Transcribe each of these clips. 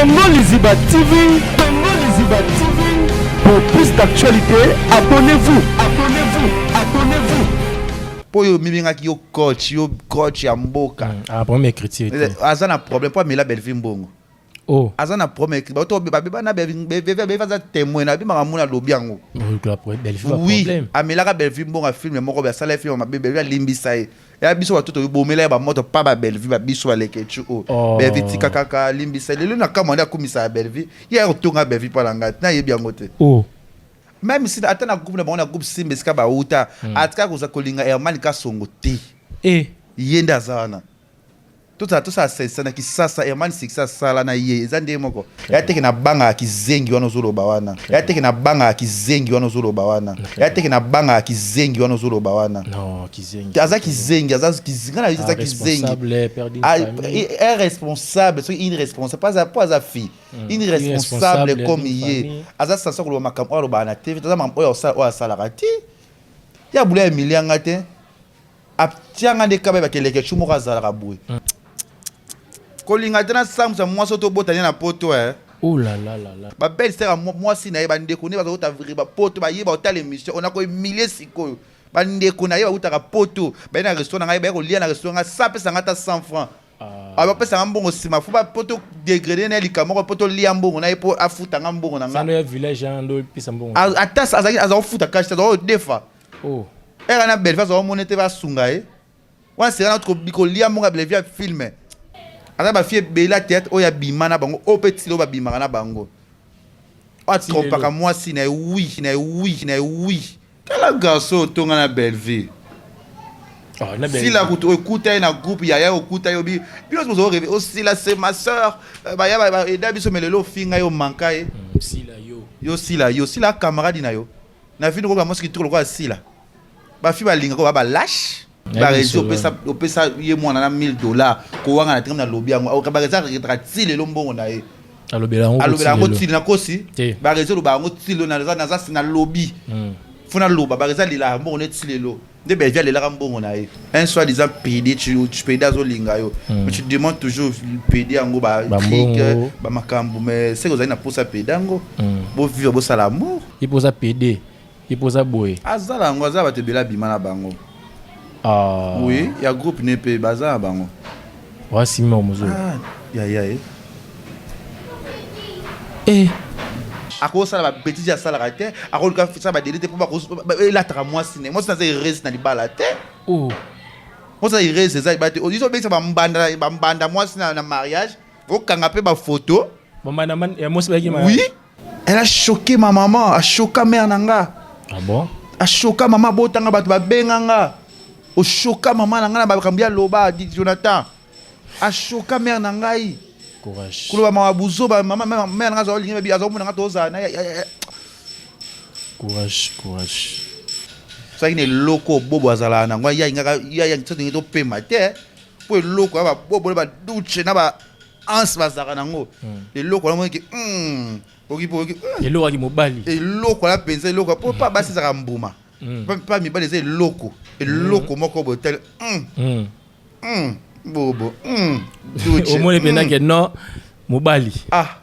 Congo Liziba TV, Congo Liziba TV. Pour plus d'actualité, abonnez-vous, abonnez-vous, abonnez-vous. Pour yo mibinga ki yo coach ya mboka. Ah, premier critique. Azana problème pour mela Belleville mbongo. Oh. Azana problème ba to ba na Belleville fa za témoin na bima muna lobi yango. Oui, amela ka Belleville mbongo film moko ba sala film ma Belleville limbisa e. Ya biso ba toto bomela ba moto pa ba Belleville ba biso ba lekechu o. Belleville tika kaka limbisa lelo na kamanda kumisa Belleville. Ya otonga Belleville pa langa na yebi yango te. Oh. Même si à un groupe na groupe simbe ska ba uta atka ko za kolinga Herman ka songo te yenda zana tout ça c'est na kisasa Herman siksa sala na ye zande moko ya teke na banga kizengi wana zolo bawana ya teke na banga kizengi wana zolo bawana ya teke na banga kizengi wana zolo bawana non kizengi aza kizengi na za kizengi est responsable c'est irresponsable pas à fille irresponsable comme yé aza sasa ko makambo alo bana TV taza mambo ya sala rati ya bula emilianga te aptianga de kabe ba keleke chumo ka zala kabwe kolinga tena samsa mwaso to botanya na poto oh là là là là ba belle sera mwasi na ye ba ndeko ne ba ko taviri ba poto ba yeba otala émission on a ko millier sikoyo ba ndeko na ye ba utaka poto ba na restaurant na ye ba ko lia na restaurant sa pesa ngata 100 francs aba pesa ngambongo sima fu ba poto dégradé na likamoko poto lia mbongo na ye po afuta ngambongo na nga sando ya village ando pesa mbongo atas azaki azafuta cash azo defa oh era na belle face au monete va sunga e wan sera notre biko lia mbongo belle via filmer ana ba fie bela tête o ya bimana bango o petit lo ba bimana na bango ati ko paka moi si na oui kala garçon tonga na Belleville si la okuta na groupe ya okuta yo bi bino zo rêver aussi là c'est ma sœur ba ya et dabiso melelo finga yo manka e si la camarade na yo na fini ko ba moski to ko si la ba fi ba linga ko ba lâche ba réseau pesa ye mwana na $1000 ko wanga na trimna lobby yango o ka ba reza retratile lo mbongo na ye alobela ngo tili na kosi ba réseau ba ngo tili na na lobby funa loba ba reza lila mbongo ne tili lo de Belleville lila mbongo na ye un soi-disant PD tu PD azo linga yo mais tu demandes toujours PD yango ba crique ba makambo mais c'est que vous avez na posa PD yango bo vivre bo salamour il posa PD il posa boy azala ngo azaba te bela bimana bango oui, il y a groupe nepe bazar bango. Wa sima mozo. Ya ako sala ba petit ya sala raté, ako ka ça ba délité pour ba la tra moi ciné. Moi ça reste na libala te. Oh. Moi ça reste ça ba te. Ils ont bien ça ba mbanda moi ciné na mariage. Au kangape ba photo. Mbanda man et moi c'est qui ma. Oui. Elle a choqué ma maman, a choqué mère nanga. Ah bon? A choqué maman botanga ba benganga. O choka maman nanga na ba kambia loba dit Jonathan a choka mère nangai courage kuloba mabuzo ba maman mère nanga zo linga bi azo mona toza na courage ça qui est loko bobo azala na ngwa ya ya tsotingi to pema te po loko ba bobo ba duche na ba ans bazaka nango le loko na moki oki le loko ki mobali e loko la penza loko po pa basi za mbuma pas mi ba les loko et loko moko botel bobo au moins les pena que non mobali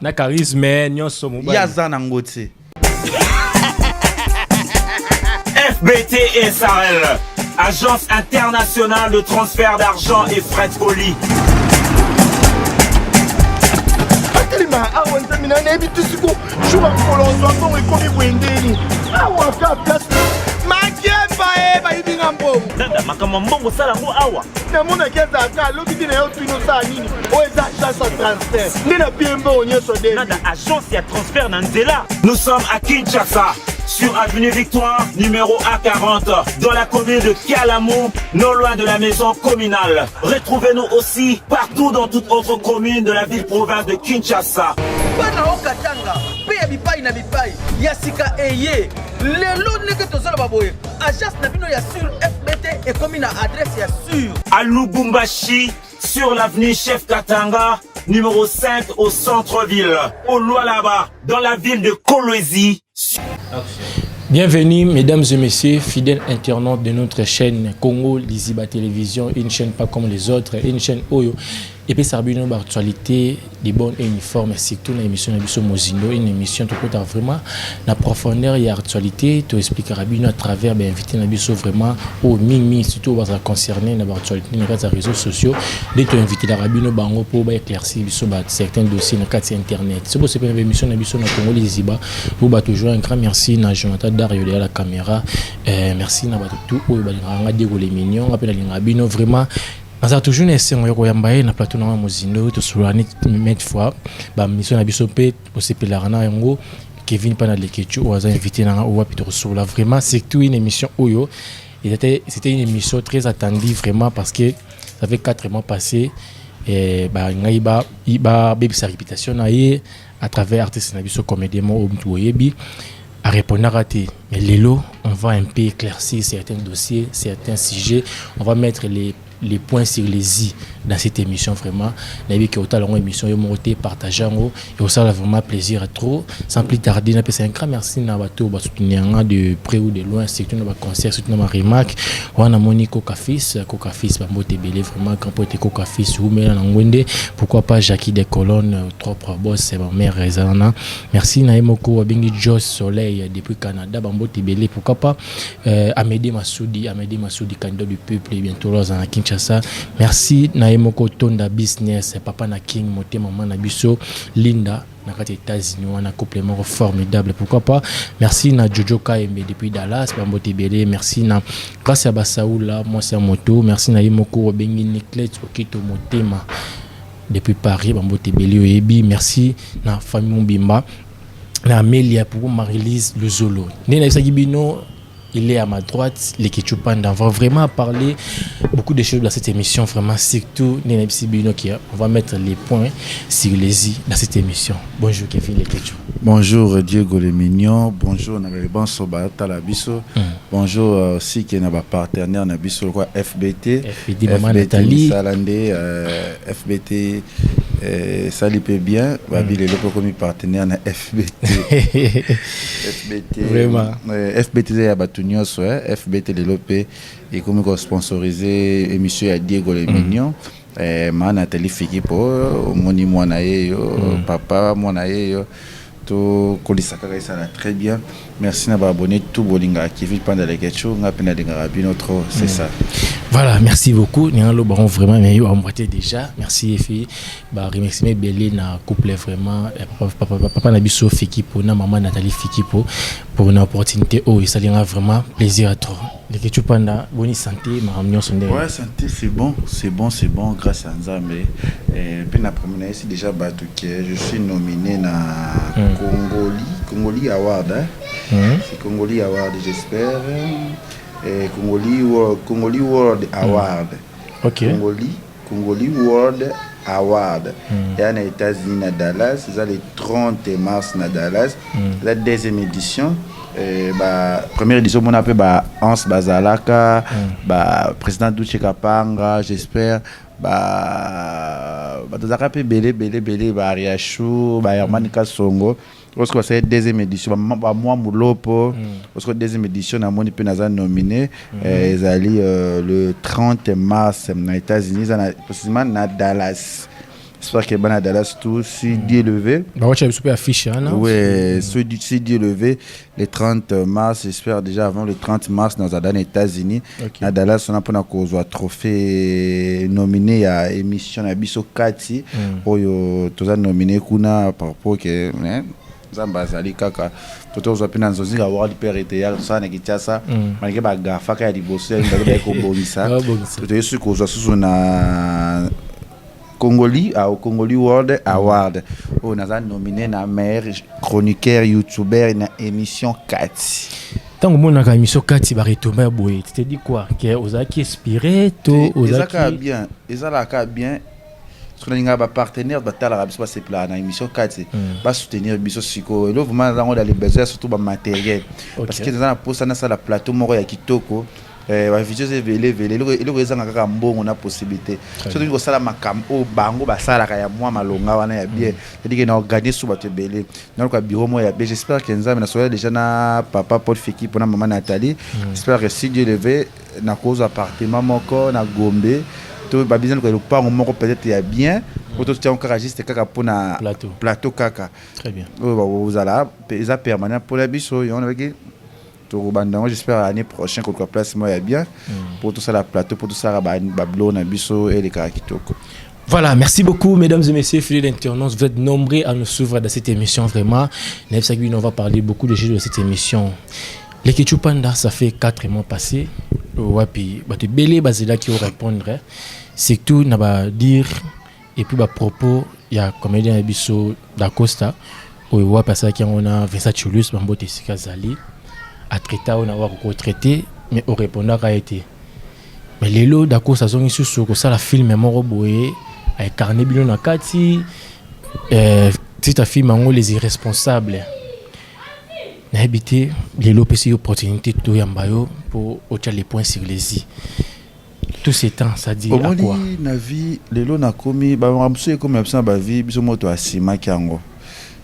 na charisme nyonso mobali ya zana ngoti FBT SARL Agence internationale de transfert d'argent et frais de colis. Nada makama mbongo sala ngo awa na mona keza ka loki na yo twino sa nini o eza agence de transfert ndina piembo onyeso de nada agence ya transfert na nzela. Nous sommes à Kinshasa sur avenue Victoire numéro A40 dans la commune de Kalamu, non loin de la maison communale. Retrouvez-nous aussi partout dans toute autre commune de la ville-province de Kinshasa. Bana okatanga pe bipai na bipai yasika eye lelo neke tozala baboye agence na bino ya sur FBT et comme na adresse ya sur à Lubumbashi sur l'avenue Chef Katanga numéro 5 au centre-ville au Lualaba dans la ville de Kolwezi. Bienvenue mesdames et messieurs, fidèles internautes de notre chaîne Congo Liziba Télévision, une chaîne pas comme les autres, une chaîne Oyo et puis ça a une actualité des bons uniformes, surtout dans l'émission de Mozindo, une émission qui peut vraiment la profondeur et l'actualité, tu expliques à travers inviter Nabiso vraiment au mimi, surtout va concerner l'actualité dans les réseaux sociaux, dès que tu invites la Rabino Bango pour éclaircir certains dossiers dans le cadre internet. C'est pour cette émission Nabiso dans Congo les Ziba, vous va toujours un grand merci à Jonathan Dario derrière la caméra, merci à tout au Diego les mignons, appelle la Rabino vraiment. On a toujours essayé de faire un plateau dans Mozindo, tout sur l'année, maintes fois. Mission na biso pe au Sepelarana yango Kevin Panalekechu ou a invité na ou apito sur la vraiment c'est tout une émission Oyo. C'était une émission très attendue vraiment parce que ça fait 4 mois passés et iba baby sa réputation à travers artistes na biso comédien mo Mtuoyebi à répondre à raté. Mais Lelo, on va un peu éclaircir certains dossiers, certains sujets, on va mettre les points sur les i dans cette émission vraiment nabi que autant longue émission yo monter partager et ça a vraiment plaisir trop sans plus tarder na pesa un grand merci na bato ba soutenir de près ou de loin surtout dans concert surtout dans ma remarque wana Monico Cafis ba mbote belé vraiment quand pote Cafis ou mais na ngwende pourquoi pas Jackie des colonnes trop boss c'est ma mère Rezana merci na Emoko Bengi Joss Soleil depuis Canada ba mbote belé pourquoi pas Amédée Massoudi candidat du peuple et bientôt là en Kinshasa. Merci na Emoko Tonda Business papa na King moté maman na biso Linda na kati États-Unis on a complément formidable pourquoi pas merci na Jojo Kaembe depuis Dallas Bambote Belé merci na grâce à Basaoula moi c'est moto merci na Emoko Bengi Niclet Okito Motema depuis Paris Bambote Belé Oyebi merci na famille Mbimba na Amélia pour Marie-Lise Le Zolo Nena Sagibino. Il est à ma droite, les Ketchupanda. On va vraiment parler beaucoup de choses dans cette émission, vraiment, surtout Nenepsi Bino qui on va mettre les points sur les i dans cette émission. Bonjour Kevin les Ketchup. Bonjour Diego les mignons, bonjour Nabaliban Soba Talabiso, bonjour aussi qui est notre partenaire Nabiso quoi FBT, Maman Nathalie, Salandé, FBT. Ça lui peut bien, Babil est le premier partenaire na FBT. FBT vraiment. FBT c'est Abatunios, FBT le lopé et comme sponsorisé émission à Diego les mignons. Ma Nathalie Fikipo, moni monaye papa monaye to kolisaka ça très bien. Merci d'avoir abonné tout bolinga qui vit pendant les questions, on a peine de garder notre c'est ça. Voilà, merci beaucoup. Nous allons baron vraiment mais on moitié déjà. Merci filles. Bah remercier Belé na couple vraiment papa na biso Fikipo na maman Nathalie Fikipo pour une opportunité et ça lui a vraiment plaisir à toi. Les questions pendant bonne santé, ma réunion sont derrière. Ouais, santé c'est bon grâce à Nzambe. Et puis la première ici déjà Batouké, je suis nominé na Congoli Award. C'est Congoli Award j'espère. Et Congoli World Award. OK. Congoli World Award. Et en États-Unis à Dallas, c'est le 30 mars à Dallas. La deuxième édition. Première édition on appelle Hans Bazalaka, président Douche Kapanga, j'espère Bazalaka belé Ariachou, Herman Kasongo. Parce que c'est deuxième édition moi Moulopo parce que deuxième édition na moni pe naza nominé le 30 mars aux États-Unis précisément na Dallas. J'espère que à Dallas tout si Dieu levé. Tu as affiché hein. Oui, si Dieu levé le 30 mars, j'espère déjà avant le 30 mars dans les États-Unis. À Dallas on a pour un trophée nominé à émission na biso Kati. Oyo toza nominé kuna par rapport que Zamba zali kaka toto zopina nzozi ga world perete ya sana kichasa malike ba gafa ka di bosse ndako ko bonisa toto yesu ko zo na Congoli World Award. On a nominé na meilleur chroniqueur youtuber na émission Kati. Tant que mon a émission Kati ba retomber boy, tu te dis quoi que ozaki inspiré to ozaki bien, ezalaka bien. Parce que nous partenaire de la Arabie Saoudite c'est na émission 4 va soutenir biso siko et là vraiment dans les besoins surtout ba matériel parce que dans poste na la plateau moko ya kitoko va vidéo vele le raison kaka mbongo na possibilité surtout ko sala makam o bango ba sala ka ya moi malonga wana ya bien c'est-à-dire que na organiser sous bato belé dans le bureau moi ya bien j'espère que nzambe na soya déjà na papa Paul Fiki pour na maman Nathalie j'espère que si Dieu levé na cause appartement moko na Gombe to ba besoin ko pas un moko peut-être ya bien pour to tiens encore juste kaka pona plateau kaka très bien vous allez pesa permanent pour la biso on avec to banda j'espère l'année prochaine qu'on place moi ya bien pour tout ça la plateau pour tout ça ba blo na biso et les kaka kitoko. Voilà, merci beaucoup mesdames et messieurs, fidèles internautes, vous êtes nombreux à nous suivre dans cette émission vraiment. On va parler beaucoup de choses de cette émission. Les Ketchupanda, ça fait 4 mois passés. Wapi, bah te belé bazela qui va répondre. C'est tout n'a pas dire et puis bah propos il y a comédien Abisso d'Acosta où on passer qui on a Vincent Chulus Bambote Sikazali à traiter on a retraité mais au répondeur a été. Mais les lots d'Acosta sont ici sur ça la film mort boé avec carnet bilon na kati c'est un film en les irresponsables. Na habité les lots PC opportunité to yambayo pour ocha les points sur les i. Tout ces temps ça dit à quoi na vie les lots na komi ba ramso comme absent ba vie biso moto asima kiango.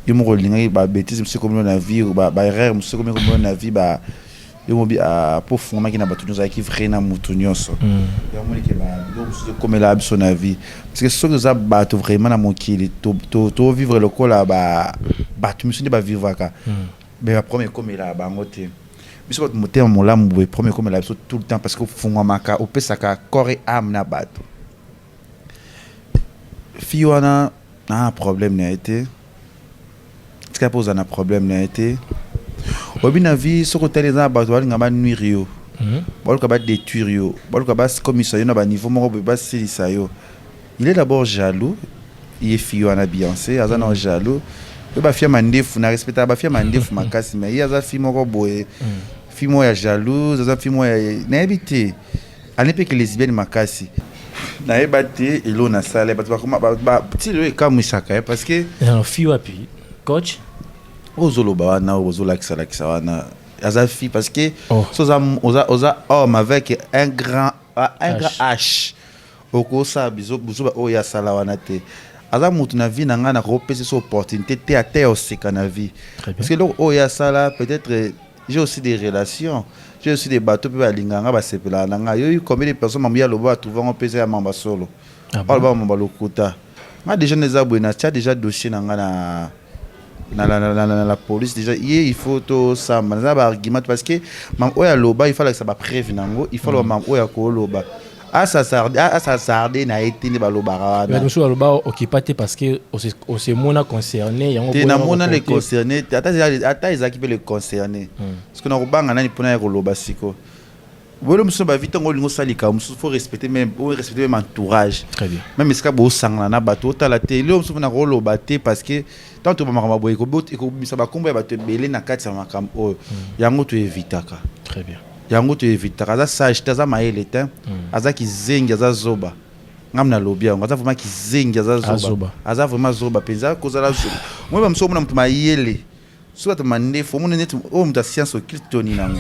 Yo mo linga ba bêtise biso comme na vie ba erreur biso comme na vie ba yo mo bi a pour fond qui na ba tout qui vrai na mutu nyonso. Ya mo ke ba do comme la biso na vie parce que ce que ça ba to vraiment na mokili to vivre le cola ba tu me suis ba vivre ka. Mais la première comme il a bangoté biso mo terme mon lambo premier comme il a tout le temps parce que fond maka o pesa ka corps et âme na bato fiona na problème n'a été ce qui pose un problème n'a été obina vie ce côté les abato wali ngaba nuire yo bol ka ba détruire yo bol ka ba commissaire na ba niveau mo ba silisa yo il est d'abord jaloux il est fiona Beyoncé azana jaloux ba fia mandefu na respecta ba fia mandefu makasi mais yaza fimo ko boye fimo ya jalouse yaza fimo ya na habité anipe que lesbienne makasi na ebate elo na sale ba petit le comme isaka parce que non fi wapi coach ozoloba wana ozola kisala wana yaza fi parce que soza homme avec un grand H okosa bizo o ya sala wana te aza mutu na vie na nga na repérer cette opportunité te à terre aussi na vie parce que donc ya sala peut-être j'ai aussi des relations j'ai aussi des bateaux pe balinganga ba sepela na nga yo combien de personnes mamia loba trouver on pèse à mamba solo ba mamba lokuta nga déjà les aboué na déjà dossier na nga na la police déjà il faut to ça na ba argument parce que mam oya loba il faut que ça ba preuve nango il faut le mam oya ko loba ça sarde na été ni balobara mais monsieur aloba occupé parce que on se mona concerné yango na mona les concernés ata ezaki pe les concernés parce que na robanga nani pona ya koloba siko bolo monsieur ba vite ngolingo salika monsieur faut respecter même entourage très bien même esika bo sangana na bato tala te le monsieur na koloba te parce que tant to makamba boye ko bot ko misa ba komba bato belé na kati ya makamba o yango to evitaka très bien yango to evitaka aza sage taza maele te aza kizengi aza zoba ngamna lobia yango aza vraiment kizengi aza zoba aza vraiment zoba penza kozala zoba moi ba mso mona mtu mayele soit mandefu mona net o mta science occulte toni nango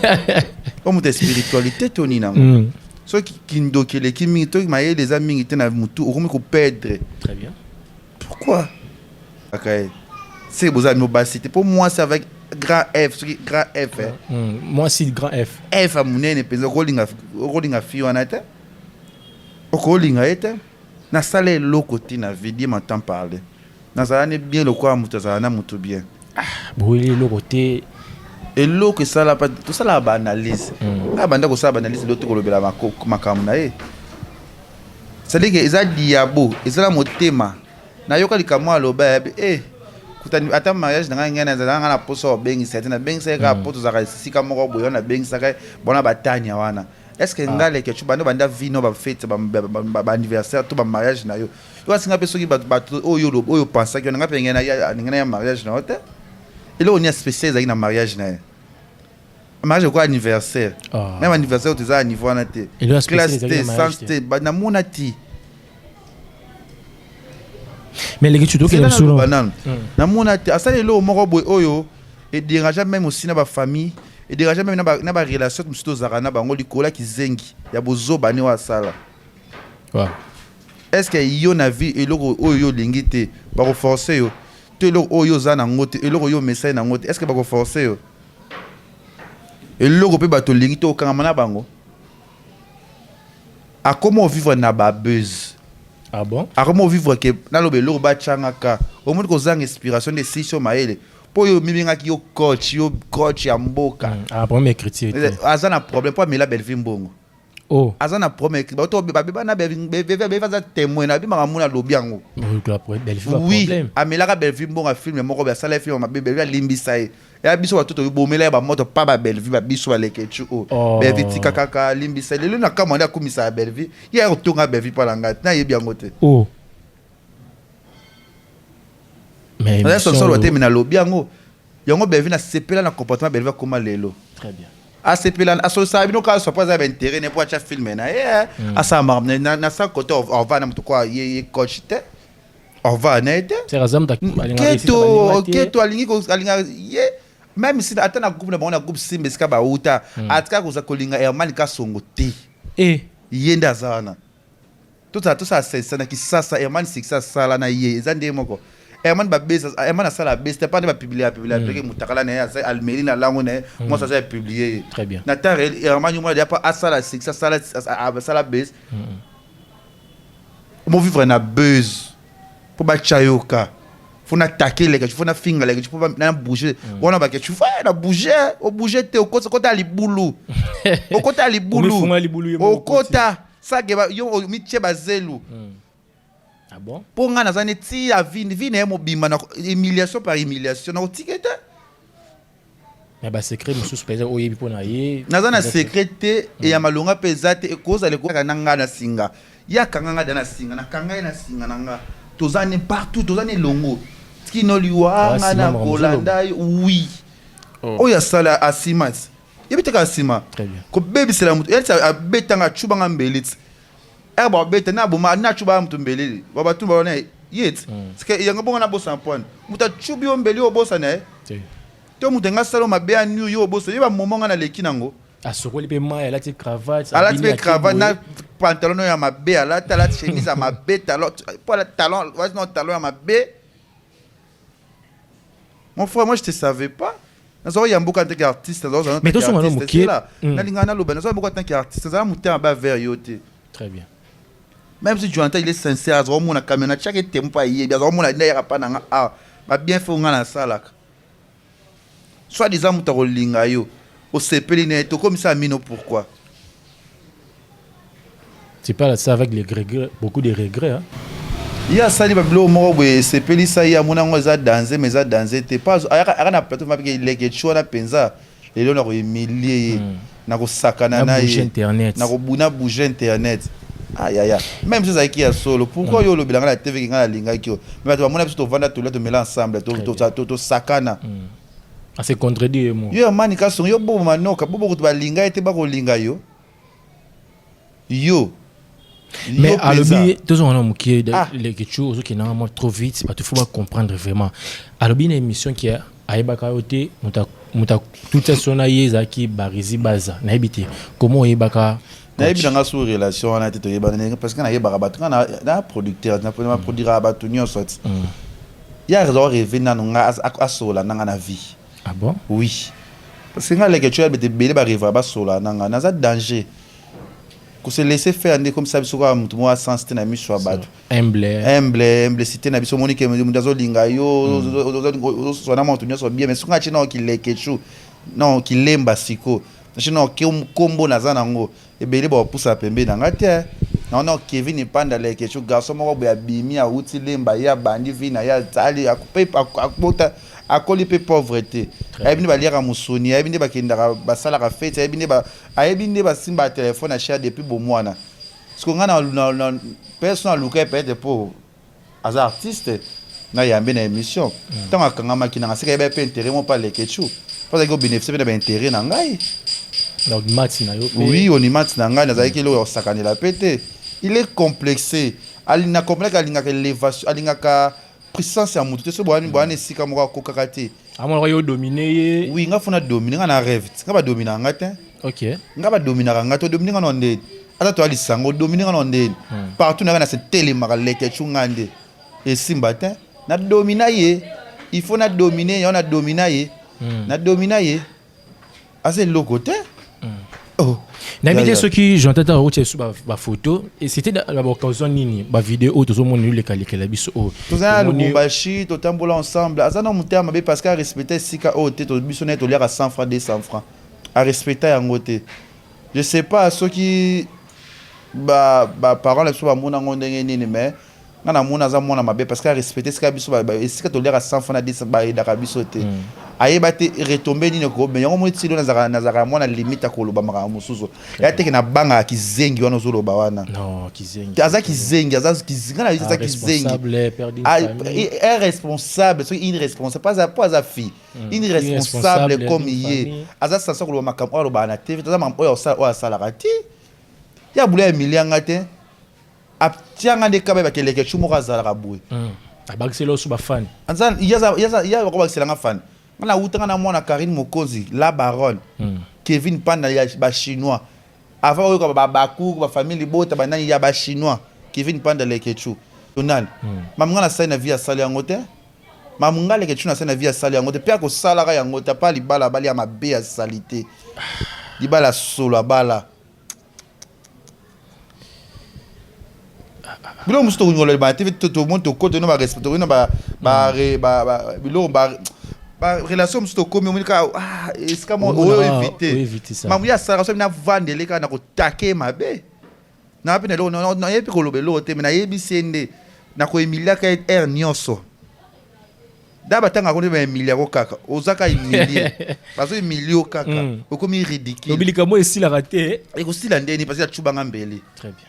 o mta spiritualité toni nango so ki ndokele ki mingi to mayele eza mingi te na mutu okomi ko perdre très bien pourquoi okay c'est beau ça mobacité pour moi c'est avec grand F grand F moi si grand F F a munene penza rolling a fiona te rolling a été na salé lokoti na vidéo m'entend parler na ça ne bien le quoi mutaza na mutu bien bouli lokoté et loko ça la pas tout ça la analyse ka banda ko ça analyse l'autre ko lobela makamu na e c'est dire que eza diabo eza la motema na yoka likamwa loba kutani ata mariage na ngana za ngana poso bengi setina bengi seka poto za sika moko boyo na bengi saka bona batanya wana est-ce que ngale ke tu bando banda vino ba fête ba anniversaire to ba mariage na yo yo singa peso ki ba oyo pensa que nga penga na ya mariage na hote et là on est spécial na mariage na mariage quoi anniversaire même anniversaire tu za niveau na te classe te santé ba na monati mais les tu dois que solo na mona asale lo moko boy oyo et dérange même aussi na ba famille et dérange même na ba relation musto zakana bango likola kizengi ya bozoba ne wa sala waaw est-ce que yo na vie et loko oyo lingite ba ko forcer yo te loko oyo za na ngote et loko yo message na ngote est-ce que ba ko forcer yo et loko pe ba to lingite o kanga na bango à comment vivre na ba buzz. Ah bon? À comment vivre que na lo belo ba changaka. Au moins ko zang inspiration de sisho maele. Po yo mibinga ki yo coach ya mboka. Ah bon mes critiques. Azana problème pas mais la belle vie mbongo. Oh. Azana problème ba to ba na be faza témoin na bi makamuna lobiango. Oui, amelaka belle vie mbongo film moko ba sala film ma belle vie limbisa e. Ya biso ba toto bomela ba moto pa ba belle vie ba biso ba lekechu o. Belle vie tikaka limbisa lelo na kamanda kumisa belle vie. Ya otonga belle vie pa langa na yebi yango te. Oh. Mais ça solo te mina lobiango. Yango belle vie na sepela na comportement belle vie comme lelo. Très bien. A sepela a so sabi no ka so pas ba intérêt ne pour cha filmer na a ça marne na ça côté on va na mtu kwa ye coach te. On va na te. C'est razam ta keto alingi ko alinga ye même si ata na groupe na bon na groupe simbe ska ba uta atka ko za kolinga Herman ka songo te. Yenda zana. Tout ça c'est na ki sasa Herman siksa sala na ye zande moko. Herman ba beza Herman sala besta pas ba publier parce que mutakala na ya Almeri na lango na moi ça j'ai publié. Très bien. Na ta Herman moi dia pas asala siksa sala base. Mo vivre na buzz. Pour ba chayoka. Faut na attaquer les gars, faut na finger les gars, faut na bouger. On a ba que tu fais na bouger, au bouger te au côté ali boulou. Au côté ali boulou. Au côté ça que yo mitie bazelu. Ah bon? Pour nga na zane ti a vie na mo bima na humiliation par humiliation na ticket. Mais ba secret musu super o yebi pona ye. Na zana secret et ya malonga pesate e cause le ko na nga na singa. Ya kanga na singa na kanga na singa na nga. Tozane partout, tozane longo. Skino liwa na Kolanda, oui. Oh ya sala asimas. Yebiteka asima. Très bien. Ko baby c'est la mutu. Elle ça betanga chubanga mbelit. Ba beta na boma na chuba mutu mbelili. Baba tumba na yet. Ske yanga bonga na bossa point. Muta chubi o mbeli o bossa na. To mutu nga salo mabe a new yo bossa. Yeba momonga na leki nango. Asokoli pe ma elle a tes cravates. Elle a tes cravates na pantalon ya mabe, elle a ta chemise à mabe, talon pas le talon, non talon à mabe. Mon frère, moi je te savais pas. Nazo ya mboka tant qu'artiste, mais toi son nom qui là. Na lingana loba, nazo mboka tant qu'artiste, ça monter en bas vers yote. Très bien. Même si Jonathan il est sincère, azo mona caméra chaque tempo pa yé, azo mona na pa na ba bien fait nga na sala. Soit disant muta rolinga yo. Au sepeli ne to comme ça mino pourquoi? Tu parles ça avec les regrets, beaucoup de regrets hein. Il y a ça, il y a des sepeli ça, il y a mon ango za danser, mais za danser t'es pas. Il y a plateau ma bige les ghetto na penza, les gens ont humilié, na ko sakana na internet, na ko buna bouger internet. Aïe aïe aïe. Même si ça qui est solo, pourquoi yo le bilanga la TV qui ngala linga kio. Mais tu vas mon abs to vanda tout là to mêler ensemble, to sakana. Ah c'est contredit moi. Yo mani ka son yo bo manoka, bo ko to balinga ete ba ko linga yo. Yo. Mais à l'objet, tous on a moqué les choses qui n'ont pas trop vite, c'est pas tout faut pas comprendre vraiment. À l'objet une émission qui a aibaka ote muta toute cette sonaye zaki barizi baza na habité. Comment aibaka na yebi nga sous relation na teto yeba parce que na yeba rabatu na producteur na produire rabatu nyo sorti. Ya raison rêver na nga asola na vie. Ah bon? Oui. Parce que nga les que tu as bete belé ba rêver ba sola na za danger. Que se laisser faire comme ça biso kwa mtu mo sans tena mi so abatu. Humble cité na biso monique mundazo linga yo so na montu nyo so bien mais so nga chino ki lekechu. Non ki lemba siko. Chino ki kombo na za nango. Ebele ba pusa pembe na ngate. Non Kevin panda lekechu garçon mo bo ya bimi a uti lemba ya bandi vina ya tali akupe akota akoli pe pauvreté. Ayebini ba liaka musoni, ayebini ba kindaka basala ka fete, ayebini ba simba téléphone a cher depuis bon mois na. Parce qu'on a personne luka peut-être pour as artiste na yambe na émission. Tant akanga makina na seka ba pe intérêt mo pa lekechu. Parce que bénéficier ba intérêt na ngai. Donc mati na yo. Oui, on y mati na ngai na zaiki lo sakane la pété. Il est complexé. Alina complexe alinga ka élévation, alinga ka puissance ya mutu so boani sika mo ko kakate. Amon yo dominer. Oui, nga fona dominer nga na rêve. Nga ba dominer ngate. OK. Nga ba dominer ngate dominer nga nonde. Ata to ali sango dominer nga nonde. Partout na se télémara leke chungande. Et simbate na dominer ye. Il faut na dominer, on a dominer ye. Na dominer ye. Ase lokote. Oh. N'habite ceux qui j'entends ta route sur ma photo et c'était l'occasion nini ma vidéo tout le monde le calque la biso tout ça le Lubumbashi tout tambola ensemble azana muterma be parce qu'à respecter sika ote to biso net to lire à 100 francs 200 francs à respecter yango te je sais pas ceux qui parents les so ba mona ngondenge nini mais ngana mona za mona mabe parce qu'à respecter sika biso sika to lire à 100 francs 200 ba da biso te ayeba te retomber nini ko mais yango moti do nazaka mona limite akoloba maka musuzo ya te na banga kizengi wana zoloba wana non kizengi ngana yisa kizengi est responsable so irresponsable pas za fille irresponsable comme yé aza sasa koloba makambo aloba na TV taza mambo ya sala rati ya bula milianga te aptianga de kabe bakeleke chumo kazala kabwe abakiselo suba fan anzan yaza ko bakisela fan ngana utanga na mwana Karine Mokonzi la baronne Kevin Panda ya ba chinois avant oyo ba baku ba famille bota ba nani ya ba chinois Kevin Panda le kechu Donald mamngana sa na via sala yango te mamngale kechu na sa na via sala yango te pia ko sala ga yango te pa libala bali ya mabe ya salité libala solo bala bilo musto ngolo ba TV to monto côté no ba respect no ba bilo ba relation musto komi omunika est-ce que moi éviter mamu ya sara so na vandele ka na ko take mabe na pe no yepi ko lobelo te na yebi sende na ko emilia ka nyonso daba tanga ko ne emilia ko kaka ozaka emilia bazo emilio kaka okomi ridicule obilika mo esila raté e ko sila ndeni parce que chubanga mbele très bien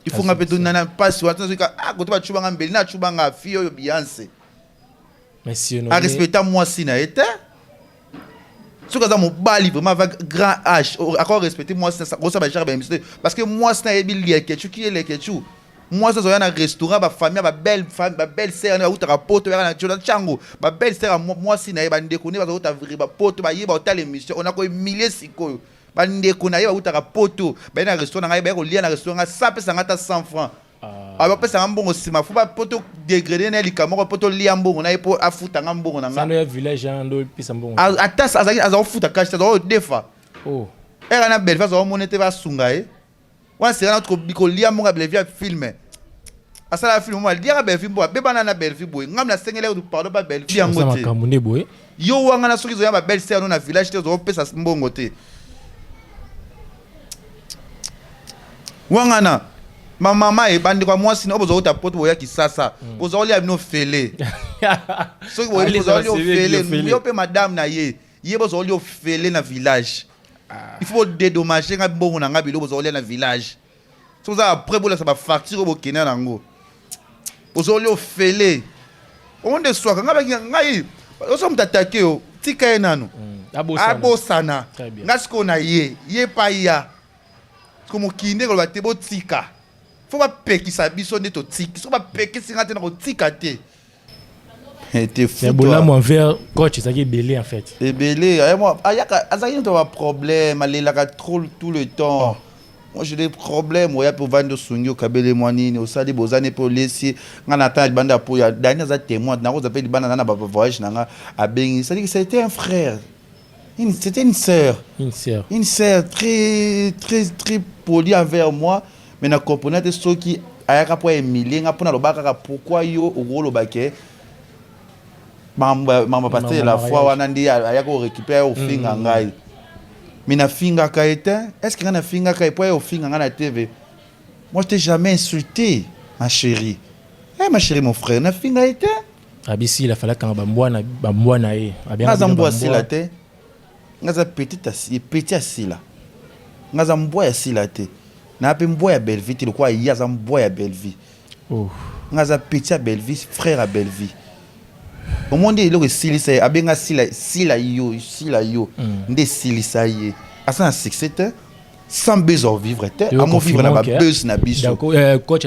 il faut nga peto nana passe wa tsoka ko to ba chubanga mbele na chubanga fio yo Beyoncé monsieur à respecter moi si na été ce que ça mon bali vraiment avec grand H encore respecter moi ça ça ba jar parce que moi ça ebi lieke tu qui est lieke tu moi ça zo na restaurant ba famille ba belle femme ba belle sœur na uta poto na chango ba belle sœur moi si na ba ndeko ne ba zo ta vri ba poto ba yeba ta l'émission on a ko millier sikoyo ba ndeko na yeba uta poto ba na restaurant na ba ko lia na restaurant ça pesa ngata 100 francs aba pesa ngambongo sima fu ba poto dégradé na likamo poto lia mbongo na epo afuta ngambongo na nga no village ando pesa mbongo atas azaki azafuta cash tazo defa era na belle face au monete va sunga wan sera notre biko lia mbongo belle via filmer asala film mo dia belle film bo beba na belle film boy ngam na sengele ko pardon ba belle film yango te makamune boy yo wanga na soki zo ya ba belle sera no na village te zo pesa mbongo te wanga na ma mama e bandi kwa mwasi no bozo uta poto boya kisasa bozo oli abino fele so bozo oli ofele yo pe madame na ye bozo oli ofele na village il faut dédommager nga mbongo na nga bilo bozo oli na village so za après bola sa ba facture bo kena nango bozo oli ofele onde soka nga ba ngai oso mtatake o tika enano abosana ngasiko na ye pa ya como kinde ko ba te bo tika faut pas pekisa biso ne to tiki so ba pekisa ngate na ko tika te était fou c'est bon mon vers coach ça qui est belé en fait et belé moi ayaka azaki to ba problème alela ka trop tout le temps moi j'ai des problèmes oya pour vendre sunyo kabele mwanini osali bozane pour laisser ngana ta banda pour ya dani za témoin na ko zapeli bana na ba voyage nanga abengi ça dit que c'était un frère c'était une sœur très très très polie envers moi. Mais na comprenez ce qui ayaka po emilie nga pona lobaka ka pourquoi yo ogoloba ke mamba passer la fois wana ndi ayaka o récupérer au finga ngai mina finga ka était est-ce que na finga ka po au finga nga na TV moi je t'ai jamais insulté ma chérie ma chérie mon frère na finga était abisi la fala kan ba mbwana e abia ngazambwa sila te ngaza petit asila ngazambwa asila te na pe mboya Belleville te quoi il y a za mboya Belleville ngaza petit Belleville frère à Belleville au monde il le silisa abenga sila yo nde silisa ye asa succès te sans besoin vivre te à mon vivre na ba buzz na biso d'accord coach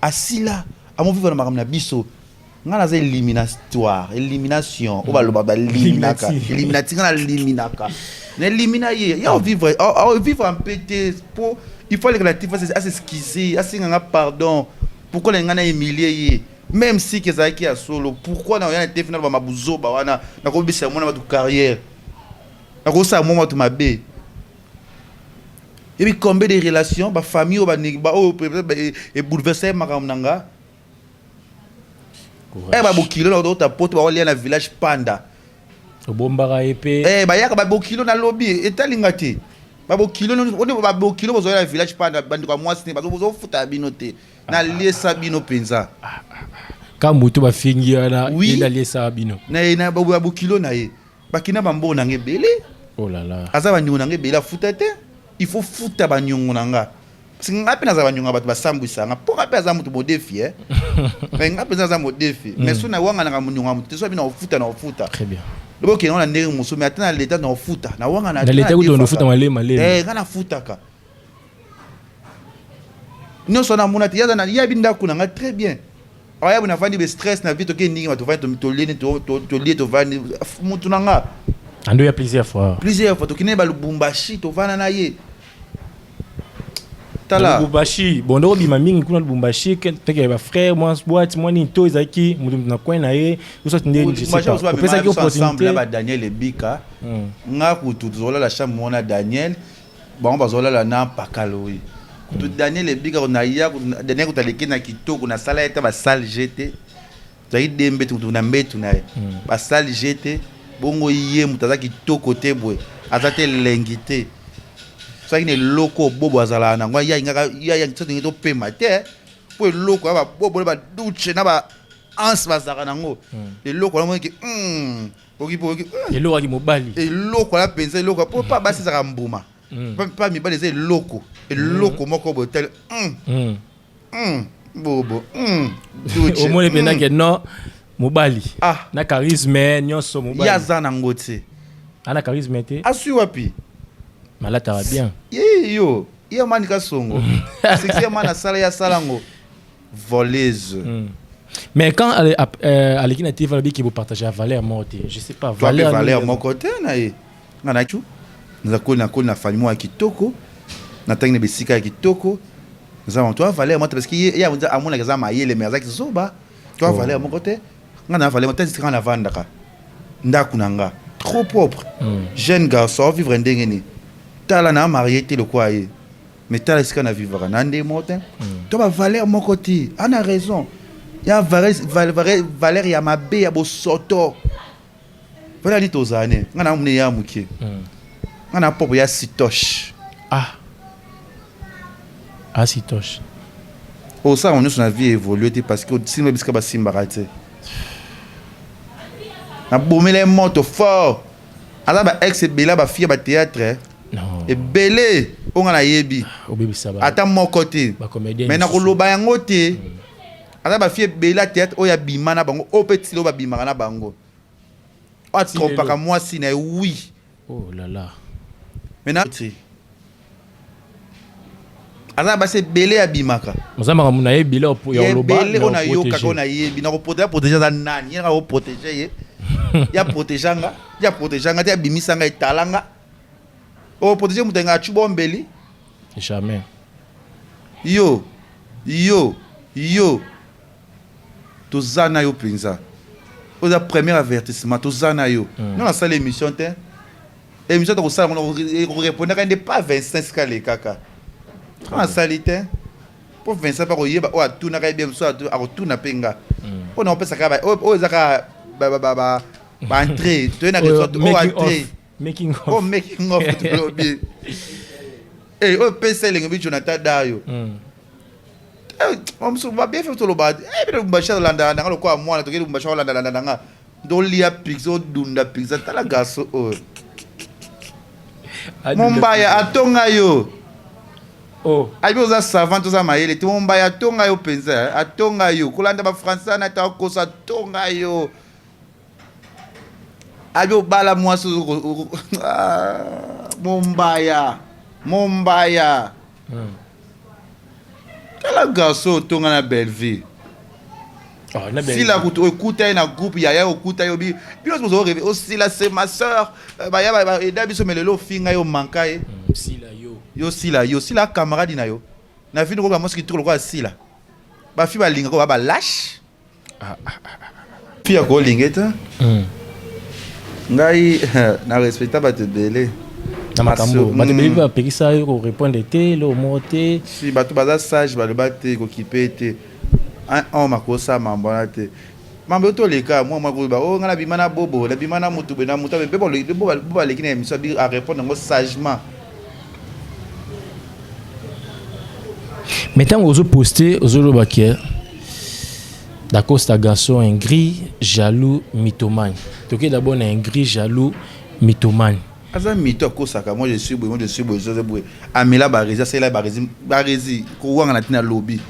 asila à mon vivre na makam na biso ngana za élimination on va le baba éliminati ngana éliminaka n'élimina ye ya vivre en pété pour il faut les relatifs à s'excuser à s'inga pardon pourquoi les ngana humilier même si que ça qui a solo pourquoi na yana te final ba mabuzo ba wana na ko bisa mona ba carrière na ko sa moma to mabe Et puis combien de relations, ba famille et bouleversé makamnanga. Eh ba bokilo na d'autres potes ba aller na village Panda. Obombara épée. Eh ba yaka ba bokilo na lobby etalingati. Ba bokilo on ba bokilo bozo na village Panda bandi kwa mwasi ne bazo futa binote. Na liesa bino penza. Ka mutu ba fingi na ina liesa bino. Na ba bokilo na ye. Bakina bambo na ngebele. Oh là là. Aza ba nyungu na ngebele futa te. Il faut futa ba nyungu nanga. Parce que ngapi na za ba nyungu ba basambwisa nga. Po ngapi aza mutu modéfi Mais ngapi aza modéfi. Mais so na wanga na nyungu mutu so bina futa na futa. Très bien. Lobo ke na ndenge musu mais atana l'état na futa. Na wanga na l'état où on futa malema. Kana futa ka. Nous sommes en monate yaza na yabinda kuna nga très bien. Aya buna fandi be stress na vite ke ningi to vandi to lene to lié to vandi mutu nanga. Ando ya plusieurs fois. Plusieurs fois to kine ba Lubumbashi to vana na ye. Tala. Lubumbashi, bon ndo bima mingi kuna Lubumbashi teke ba frère moi boîte moi ni to izaki mutu na coin na ye. Uso tinde ni c'est pas. Pesa ki opportunité ba Daniel Ebika. Nga kutu zola la chambre mona Daniel. Ba on ba zola la na pakaloyi. Kutu Daniel Ebika na ya Daniel kutaleki na kitoko na sala eta ba salle GT. Zai dembe tu na mbetu na ye. Ba salle GT. Bongo yé mutaza kitoko te bwe. Azate lengite. Ça qui est loco bobo azala na ngwa ya tsoto ngito pema te po loco ba bobo ba douche na ba ans bazaka nango le loco na mo ki oki le loco ki mobali le loco la penser loco po pa basi za mbuma pa mi ba les loco et loco moko botel bobo douche au moins le pena que non mobali ah na charisme nyonso mobali ya za na ngote ana charisme te asu wapi malata va bien. Yo manika songo. C'est que mana sala ya salango voleuse. Mais quand à l'équipe native va qui vous partagez la valeur morte, je sais pas valeur mon côté na ye. Ngana chu. Na famille moi kitoko. Na tangne besika kitoko. Nous avons toi valeur morte parce que il y a à mon exemple ma yele mais qui zoba. Toi valeur mon côté. Ngana valeur morte c'est quand la vandaka. Ndakunanga. Trop propre. Jeune garçon vivre ndengeni. Tala na marié te le quoi mais tala ce qu'on a vivre nande motin to ba valeur mon côté on a raison il y a valeur ya mabe ya bosoto voilà ni tozane ngana mne ya muke ngana popo ya sitosh sitosh au ça on nous a vie évolué parce que si me biska ba simbarate na bomele moto fort ala ba ex bela ba fille ba théâtre non et belé on a yebi ata mon côté mais na ko loba yango te ata ba fie bela tête o ya bimana bango o petit lo ba bimana na bango o trop pas moi si na oui oh là là maintenant ata ba se belé ya bimaka mozama muna yebi lo ya loba belé on a yoka on a yebi na ko protéger za nani na ko protéger ye ya protéger nga te bimisa nga etalanga o protéger mutenga chubo mbeli jamais yo tozana yo penza o da premier avertissement tozana yo non la salle émission te émission to sala on répondre quand pas 25 scale kaka en salité pour 25 pas yeba o atuna ka bien so atuna penga on on peut ça ka o zaka ba entrer tu na resort o entrer making of to lobby o pese lengo bi Jonathan Dayo on se va bien faire tout le bas bien mbasha landa na ko amwana to ke mbasha landa nga do lia pixo dunda pizza tala gaso Mombaya atonga yo abi oza savant oza mayele te Mombaya atonga yo penza atonga yo kolanda ba français na ta ko sa tonga yo abi obala mwaso Mombaya tala gaso tonga na Belleville si la écoute na groupe ya okuta yo bi biso zo rêver aussi la c'est ma sœur ba ya eda biso melelo finga yo manka si la camarade na yo na vino ko ba moski trop ko sila ba fi ba linga ko ba lâche pia ko lingeta ngai na respecta ba te belé na makambo bato beli bapekisa yo korépondre te lo moko te si bato baza sage baloba te kokipe te makosa mambo wana te mambo yo toleka mwa koyeba o nga nabima na bobo nabima na motu na motu mpe baleki na émission a répondre yango sagement. mais ntango ozoposte ozolobaki d'accord c'est un garçon ingris jaloux mythomane toke d'abord na ingris jaloux mythomane aza mito akosaka moi je suis boye amela barezi asala barezi kowanga na tina lobby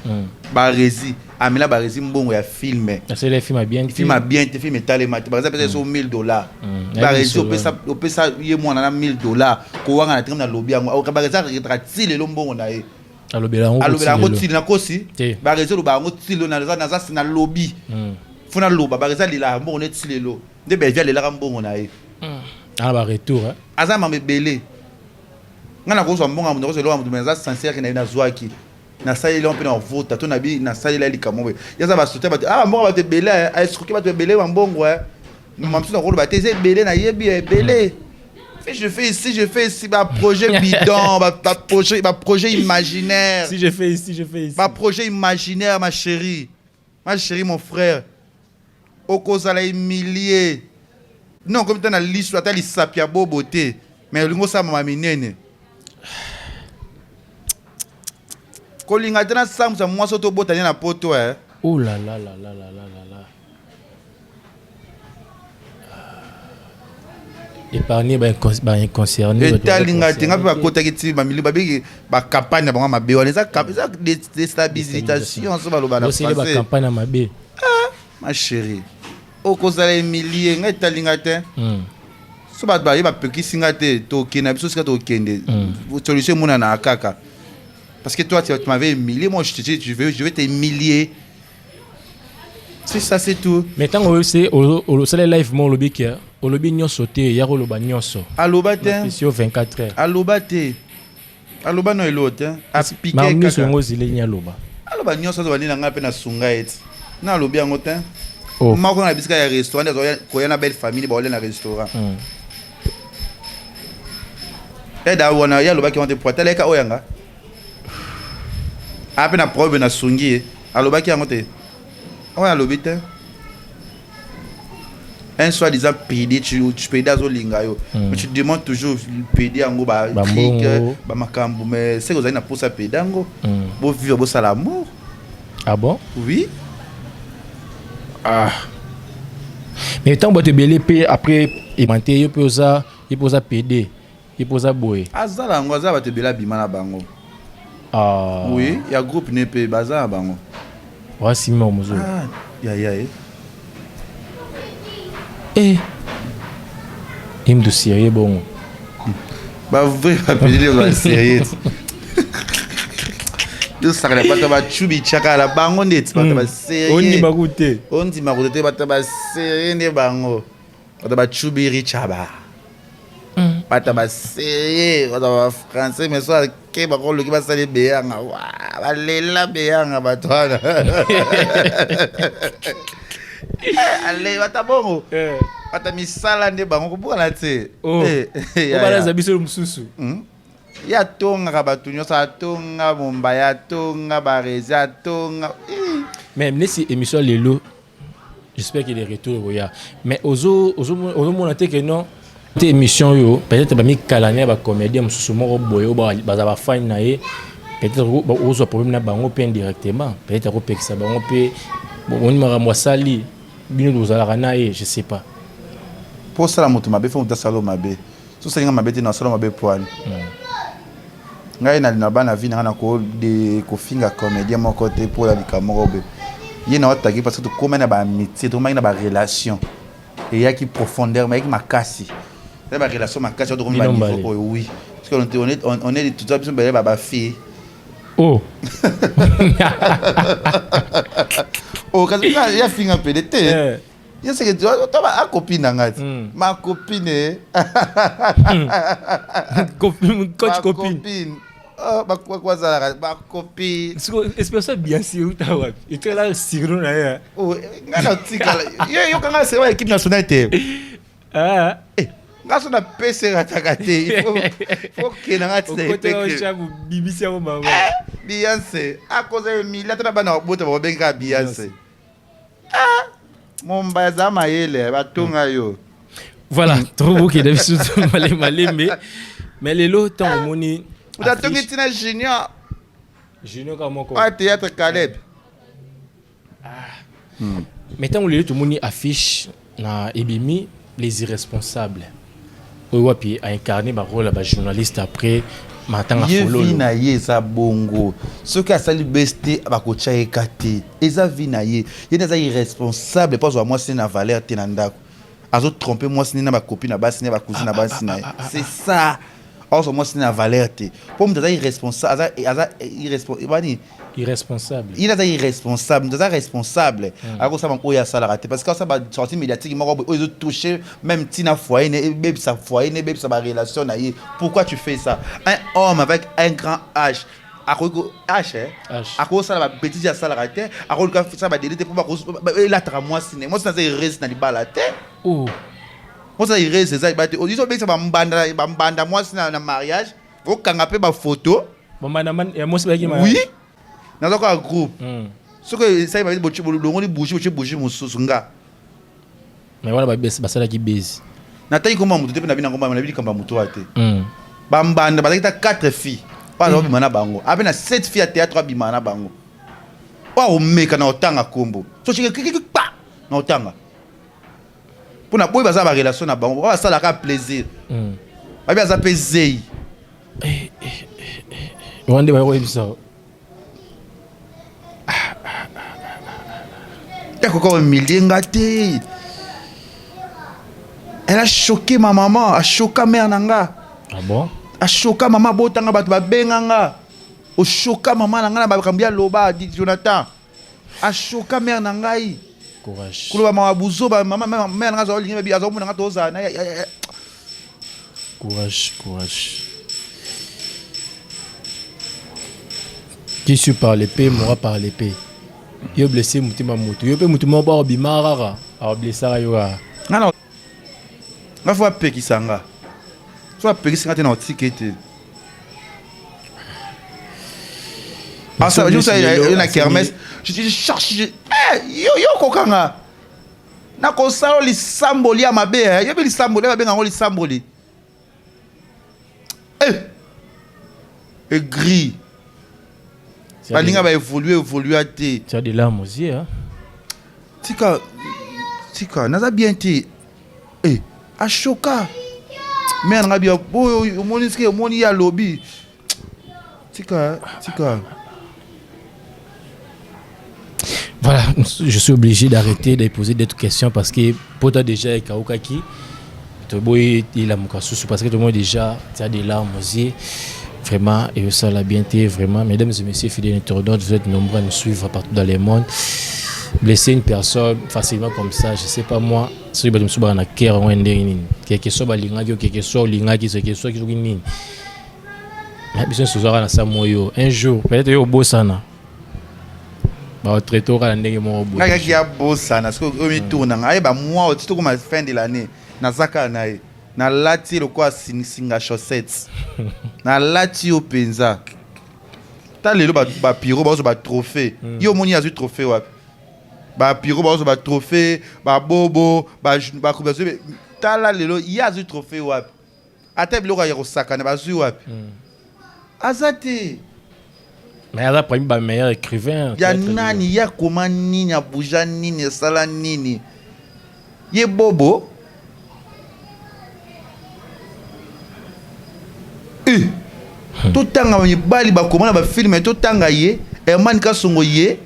barezi amela barezi mbongo ya filme asala film bien te film etalema te barezi apesa so $1000 barezi opesa ye mwana na $1000 kowanga na tina na lobby yango barezi akretaka ti lelo mbongo na ye alobela yango tili na kosi barezi oloba yango tili naza na lobby funa loba barezi alela mbongo ne ti lelo nde bevia alelaka mbongo na ye ba retour aza mamebele ngana ko so mbonga mundo ko so lo mundo menza sincère na zwaki na sali lo mpena vota to na bi na sali la likamwe yaza ba sote ba mbonga ba te bele a escroquer ba te bele ba mbongo mamsu na ko ba te bele na yebi bele je fais ici ba projet bidon ba projet imaginaire si je fais ici ba projet imaginaire ma chérie mon frère okozala humilié. Non, comme tu as l'issue, tu as l'issapia boboté, mais le mot ça m'a minene. Kolinga tena sam sa moi soto botania na poto Oh là. Épargner ba concerné. Et talinga tenga pa kota kiti ba mili ba bigi ba campagne ba ma be on ça déstabilisation ça ba lo ba na français. Ba campagne ma be. Ma chérie. Okozala emilie ngai talinga te so bato baye bapekisi nga te tokende biso sika tokende solution mona na kaka parce que toi tu m'avais humilié moi je vais t'humilier c'est ça c'est tout mais tant que c'est au salaire live mon lobby qui au lobby nyonso te ya loba nyonso aloba te sur 24 heures aloba no elote a piquer kaka ma nyonso ngo zile nya loba aloba nyonso zo banina nga pe na sunga et na lobi yango te mako na bisika ya restaurant ko yana belle famille ba ole na restaurant da wana ya loba ki on te portale ka oyanga ape na probe na sungi aloba ki yango te oya lobi te un soi-disant PD tu PD azolinga yo mais tu demandes toujours PD yango ba trick ba makambu mais c'est que vous avez na posa PD yango bo vivre bo sala amour. Ah bon? Oui. Mais tant que tu belé après émenté il posa PD il posa boy azala ngo azaba te bela bimana bango oui ya groupe nepe baza bango voici mon mozo ya il me sérieux bon ba vrai ba pédé ba sérieux de ça la pata ba chubi chaka la bango net pata ba sérieux on dit makoute pata ba sérieux ne bango pata ba chubi richaba pata ba sérieux pata ba français mais ça ke ba ko loki ba sale beyanga wa ba lela beyanga batwana allez bata bongo pata misala nde bango ko bona te bala za biso mususu ya tonga bato nyonso atonga momba ya tonga barezi atonga même si émission lelo j'espère qu'il est retour mais ozo mona te que non te émission yo peut-être ba mi kalania ba comédien mususu moko boyo ba za fan na ye peut-être ozo problème na bango pe indirectement peut-être ko pekisa bango pe on mara mwasali bino dozala na ye je sais pas pour ça la moto mabe faut salo mabe so ça mabe te na salo mabe poani ngai na bana vie na ko de ko finga comédien moko te pour la likamorobe yena wataki parce que to comment na ba amitié to na ba relation et ya qui profondeur mais qui makasi ba relation makasi to ba niveau oui parce que on est tout ça ba fille quand ya finga PDT ya c'est que to ba copine ngati ma copine copine ba copine espèce bien sûr ta wa et tu là sirno na ya ngana tika yo kanga c'est équipe nationale te Nga so na pese rataka te. Il faut que na ngati na epeke. Beyoncé. A cause de Emilia tana bana bota ba benga Beyoncé. Mon baza mayele batunga yo. Voilà, trop beau qui d'habitude malé mais les lots tant moni. Vous attendez Tina Junior. Junior comment quoi? Ah théâtre Caleb. Maintenant les tout moni affiche na Ebimi les irresponsables. Puis a incarné ba rôle ba journaliste après matanga follow. Ye vina ye za bongo. Ce qui a sali besté ba ko cha ekate. Eza vina ye. Ye neza irresponsable parce que moi c'est na valeur tenanda. Azo tromper moi c'est na ba copine na ba c'est na ba cousine na ba c'est c'est ça. Alors moi c'est na valeur te. Pour me dire irresponsable, irresponsable. Il est irresponsable, nous responsable. Alors ça va oya ça la rater parce que ça va sortir médiatique, ils ont touché même tina foyer, même sa foyer, même sa relation naïe. Pourquoi tu fais ça? Un homme avec un grand H. À cause ça va petit à ça la rater. À cause ça va déliter pour pas la moi c'est moi c'est reste dans les balles oh. Moi ça il reste ça ils ont bien ça va mbanda moi c'est dans mariage. Vous kangape ba photo. Oui. Dans un groupe. Ce que ça va dire bouger mususunga. Mais voilà basala qui base. Natai comment mutu na bina ngoma na bina kamba mutu ate. Bambanda bazita 4 filles. Pas au bimana bango. Après na 7 filles à théâtre bimana bango. Wa o meka na otanga kombo. So chike kiki pa na otanga. Pour na boy baza ba relation na bango. Ba sala ka plaisir. Ba bia za pezei. Wande ba ko ça. Elle a choqué ma maman, a choqué mère nanga. Ah bon? A choqué maman botanga batu ba benganga. O choqué maman nanga ba kambia loba dit Jonathan. A choqué mère nanga yi. Courage. Kulo ba mama buzo ba maman mère nanga zo linga bi azo nanga toza na. Courage. Qui suis par l'épée, mourra par l'épée. Yo blessé mutima mutu. Yo pe mutima ba obimarara. A blessé yo. Non. On va payer qui sanga. Soit payer si on a ticket. Ah ça je sais na kermesse. Je cherche yo kokanga. Na ko sa li samboli ya mabe. Yo bi li samboli ba benga li samboli. Gris. Balinga va évoluer à té. Tu as des larmes aux yeux, hein? Tika, naza bien té. A choka. Mais on a bien moni ya lobby. Tika. Voilà, je suis obligé d'arrêter de poser d'autres questions parce que pour toi déjà avec Kaukaki, il a mon cas parce que tout le monde déjà tu as des larmes aux yeux. Vraiment, et ça l'a bien été, vraiment. Mesdames et messieurs, fidèles internautes, vous êtes nombreux à nous suivre partout dans le monde. Blesser une personne facilement comme ça, je ne sais pas moi, si vous avez un cœur ou un dernier, quelque chose, quelque chose, un jour, peut-être au beau sana. Traité au rendez-vous. Il y a beau sana, parce que vous tournez, moi, tu comme fin de l'année, Nazaka nae. Na lati lokwa singa chaussettes na lati openza ta lelo ba piro ba trophée yo moni azu trophée wapi ba piro ba trophée ba bobo ba kubazo ta la lelo ya azu trophée wapi ata biloko ya kosaka na bazu wapi azati mais ala prime ba meilleur écrivain ya nani ya koma nini ya buja nini sala nini ye bobo tout tanga bali ba komana ba film tout tanga ye Herman Kasongo ye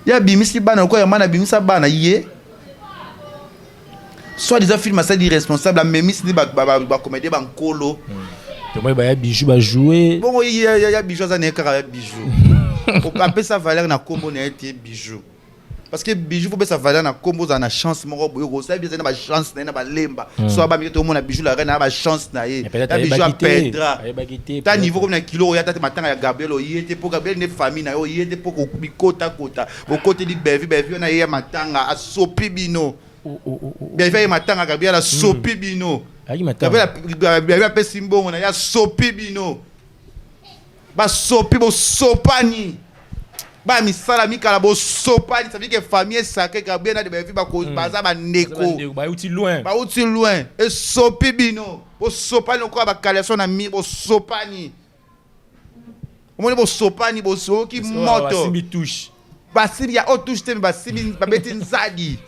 ya bimisi bana ko Herman bimisa bana ye soit des films assez irresponsables la même si ba comédie ba nkolo moi ba ya bijou ba jouer bon ya bijou ça n'est ka bijou on appelle ça valeur na combo na été bijou parce que bijou faut sa valeur na combo za na chance moko boyo ça bien na ba chance na ba lemba soit ba mito mo na bijou la na ba chance na ye ta bijou a perdra ta niveau comme na kilo ya ta matanga ya Gabriel oyete pour Gabriel ne famille na oyete pour ko bikota kota au côté di bevi na ye matanga a sopi bino bevi matanga Gabriel a sopi bino Aki matanga. Gabriel apesi mbongo na ya sopi bino. Ba sopi bo sopani. Ba misala mikala bo sopani, ça veut dire que famille sacrée Gabriel na de ba vie ba ko baza ba ndeko. Ba uti loin. Ba uti loin. Et sopi bino. Bo sopani ko ba kaleso na mi bo sopani. Omoni bo sopani bo so ki moto. Simbi touche. Basimi ya touche te basimi ba beti nzadi.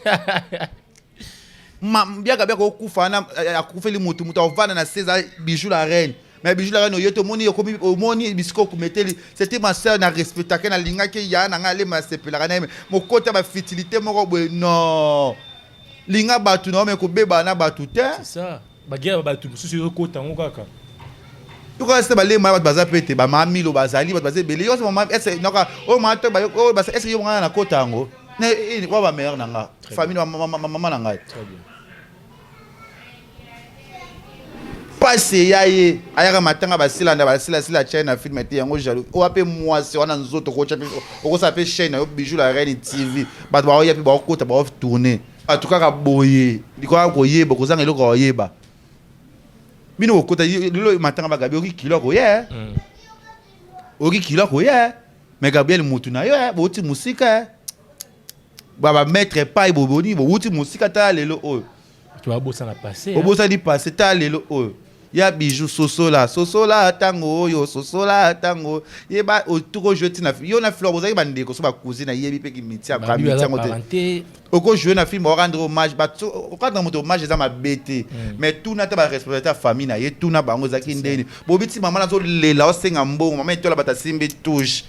Bien ko kufa na akufeli mutu ovana na César bijou la reine. Mais bijou la reine yoto moni yokomi omoni bisiko kumeteli. C'était ma sœur na respectaka na linga ke ya na ngale ma sepela na mo kota ba fertilité moko boy non. Linga batu na me ko beba na batu te. C'est ça. Ba guerre ba batu mususu yo kota ngo kaka. Tu vois c'est ba le ma baza pete ba mami lo bazali ba baze bele yo mama est noka o ma to ba o ba est yo ngana na kota ngo. Ne kwa ba mère na nga. Famille maman na nga. Très bien. Passé yaye ayaka matanga basilanda basila chaîne na film ete yango jaloux o ape mwasi wana nzoto ko chape o sa pe chaîne yo bijou la reine TV ba ba yapi ba ko ta ba tourner en tout cas ka boye diko ko yeba ko zanga eloko yeba bino ko ta lilo matanga ba gabi o ki kilo ko ye o ki kilo ko ye mais Gabriel mutu na yo bo ti musika ba mettre pas iboboni bo uti musika ta lelo o tu vas bosser na passé. O bossa di passé ta lelo o ya bijou soso la tango yo soso la tango yeba o tuko jeti na yo na fleur bozaki bande ko so ba cousine yebi pe ki mitia ba mitia ngote o ko jouer na film o rendre hommage ba o ka dans mon hommage za ma bête mais tout na ta ba respecter ta famille na ye tout na bango zaki ndeni bo biti mama na zo lela o senga mbongo mama etola bata simbe touche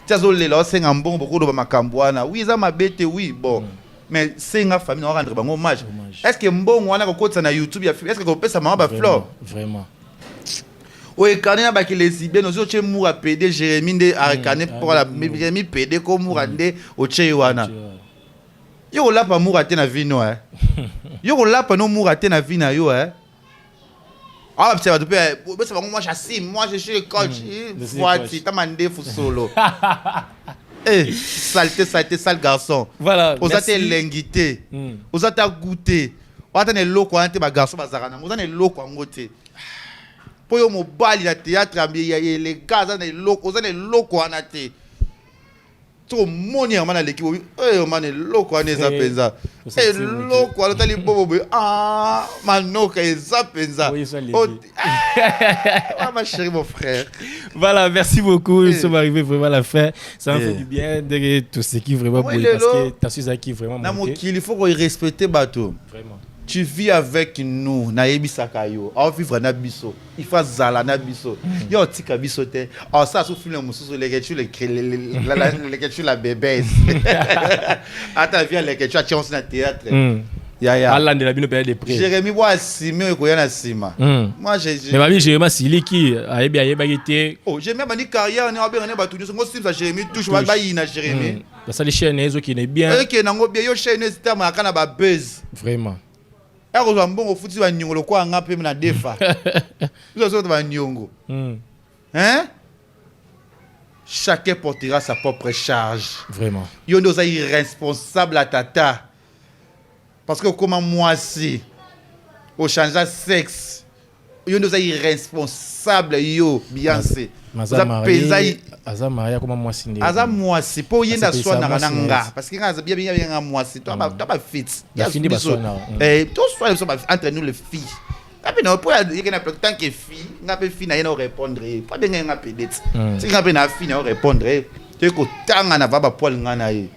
tia zo lela o senga mbongo boko do ba makambwana oui za ma bête oui bon mais senga famille na rendre bango hommage. Est-ce que mbongo wana ko kotsa na YouTube ya est-ce que ko pesa mama ba fleur vraiment o ekane na ba ki lesbienne ozo che moura PD Jérémy nde arkané pour la Jérémy PD ko moura nde o che wana yo la pa moura te na vino yo la pa no moura te na vina yo ah c'est ba pe ça va moi j'assume moi je suis le coach voici ta mandé fou solo. Eh, saleté, sale garçon. Voilà. Vous êtes linguité. Vous êtes goûté. Vous êtes un loco, un garçon, vous êtes un loco en côté. Pour yo mobile, il y a théâtre, les gars, vous êtes un loco en athée. Tout le monde est en l'équipe. Eh, man, est loco en ezapenza. Eh, loco, alors t'as les bobos. Ah, manoka, ezapenza. Ah, ma chérie, mon frère. Voilà, merci beaucoup. Nous sommes arrivés vraiment à la fin. Ça me fait du bien de tout ce qui vraiment parce que t'as su ça qui vraiment manqué. Il faut qu'on respecte bateau. Vraiment. Tu vis avec nous, na ebisaka yo. On vivre na biso. Il faut zala na biso. Yo tika biso te. Oh ça sous film mususu les que la bébé. Attends viens les que tu as chance na théâtre. Ya. Allah de la bino période de près. Jérémy bois Simon ko yana sima. Moi j'ai mais ma vie Jérémy Siliki ayeba été. Oh, j'ai même une carrière on ba ba tout ngo sim ça Jérémy touche ba yina Jérémy. Ça les chaînes ezo qui est bien. OK nango bien yo chaîne système akana ba buzz. Vraiment. Ero zo mbongo futi ba nyongo ko anga pe na defa. Zo ba nyongo. Hein? Chacun portera sa propre charge. Vraiment. Yo nous a irresponsable à tata. Parce que comment moi si au changer sexe. Yo nous a irresponsable yo Beyoncé. Aza Maria comment moi si Aza moi si po yenda so na nga parce que ngaza bien moi si toi pas fit. Ya fini ba so na. Tous soit entre nous les filles. Tapi non pour il y a tant que fille, nga pe fille na yena répondre. Pas bien nga peut-être. Si nga pe na fille na répondre. Tu ko tanga na baba poil nga na ye.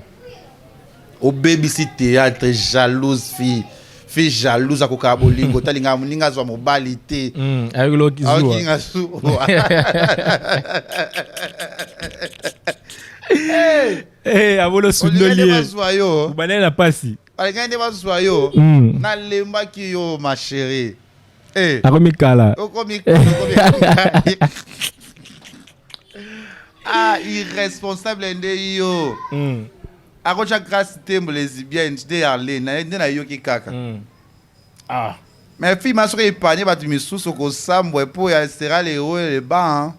Au baby si théâtre jalouse fille. Fille jalouse à Kokabolingo, talinga muninga zo mobilité. Avec l'eau qui joue. Eh, avolo sundolier. Vous banez la passi. Alingande basoyo. Na lemba ki yo ma chérie. Eh. Akomikala. Ah, irresponsable nde yo. Akocha grâce tembo lesbienne de Arlene na yo ki kaka. Ah. Mais fille ma soeur épargné ba tu me sous ko sambo pour ya sera les hauts et les bas.